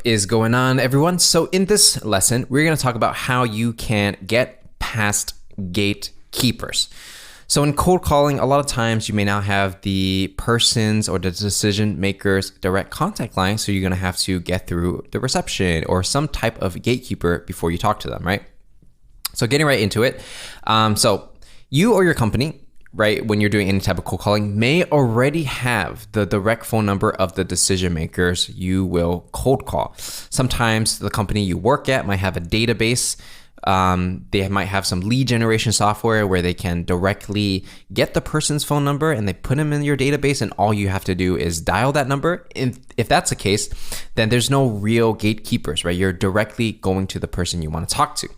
is going on, everyone? So in this lesson, we're going to talk about how you can get past gatekeepers. So in cold calling, a lot of times you may not have the person's or the decision maker's direct contact line, so you're going to have to get through the reception or some type of gatekeeper before you talk to them, right? So getting right into it. So you or your company, right, when you're doing any type of cold calling, may already have the direct phone number of the decision makers you will cold call. Sometimes the company you work at might have a database. They might have some lead generation software where they can directly get the person's phone number and they put them in your database, and all you have to do is dial that number. If that's the case, then there's no real gatekeepers, right? You're directly going to the person you want to talk to.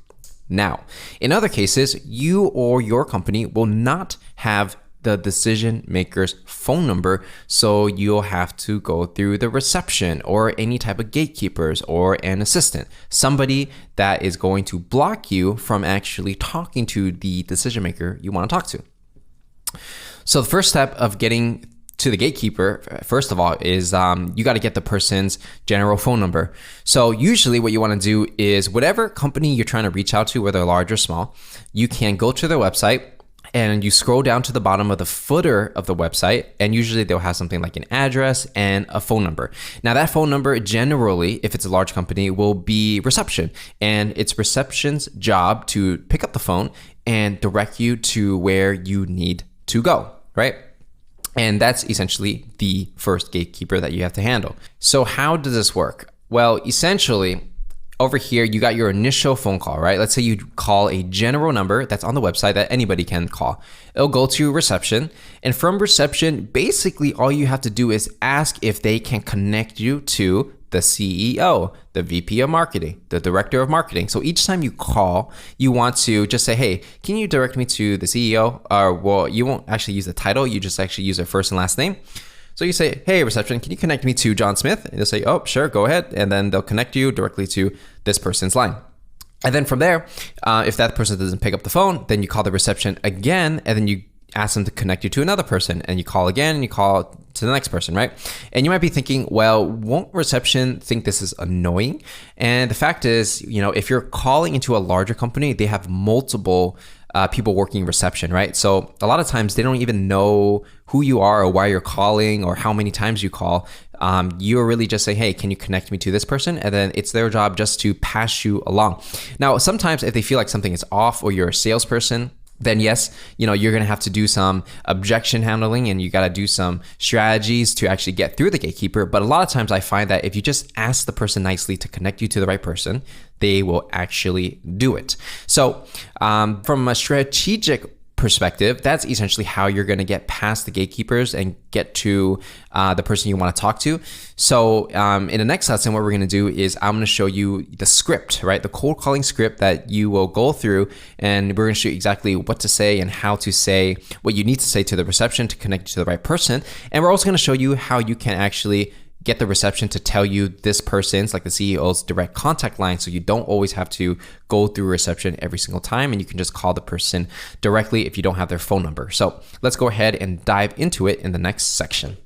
Now, in other cases, you or your company will not have the decision maker's phone number, so you'll have to go through the reception or any type of gatekeepers or an assistant, somebody that is going to block you from actually talking to the decision maker you want to talk to. So the first step of getting to the gatekeeper, first of all, is you got to get the person's general phone number. So usually what you want to do is whatever company you're trying to reach out to, whether large or small, you can go to their website and you scroll down to the bottom of the footer of the website, and usually they'll have something like an address and a phone number. Now that phone number generally, if it's a large company, will be reception, and it's reception's job to pick up the phone and direct you to where you need to go, right? And that's essentially the first gatekeeper that you have to handle. So how does this work? Well, essentially, over here, you got your initial phone call, right? Let's say you call a general number that's on the website that anybody can call. It'll go to reception. And from reception, basically all you have to do is ask if they can connect you to the CEO, the VP of marketing, the director of marketing. So each time you call, you want to just say, hey, can you direct me to the CEO? Well, you won't actually use the title. You just actually use their first and last name. So you say, hey, reception, can you connect me to John Smith? And they'll say, oh, sure, go ahead. And then they'll connect you directly to this person's line. And then from there, if that person doesn't pick up the phone, then you call the reception again, and then you ask them to connect you to another person, and you call again and you call to the next person, right? And you might be thinking, well, won't reception think this is annoying? And the fact is, if you're calling into a larger company, they have multiple people working reception, right? So a lot of times they don't even know who you are or why you're calling or how many times you call. You're really just saying, hey, can you connect me to this person? And then it's their job just to pass you along. Now, sometimes if they feel like something is off or you're a salesperson, then yes, you're going to have to do some objection handling and you got to do some strategies to actually get through the gatekeeper. But a lot of times I find that if you just ask the person nicely to connect you to the right person, they will actually do it. So from a strategic perspective, that's essentially how you're going to get past the gatekeepers and get to the person you want to talk to. So in the next lesson, what we're going to do is I'm going to show you the script, right? The cold calling script that you will go through, and we're going to show you exactly what to say and how to say what you need to say to the reception to connect you to the right person. And we're also going to show you how you can actually get the reception to tell you this person's, like the CEO's, direct contact line, so you don't always have to go through reception every single time, and you can just call the person directly if you don't have their phone number. So let's go ahead and dive into it in the next section.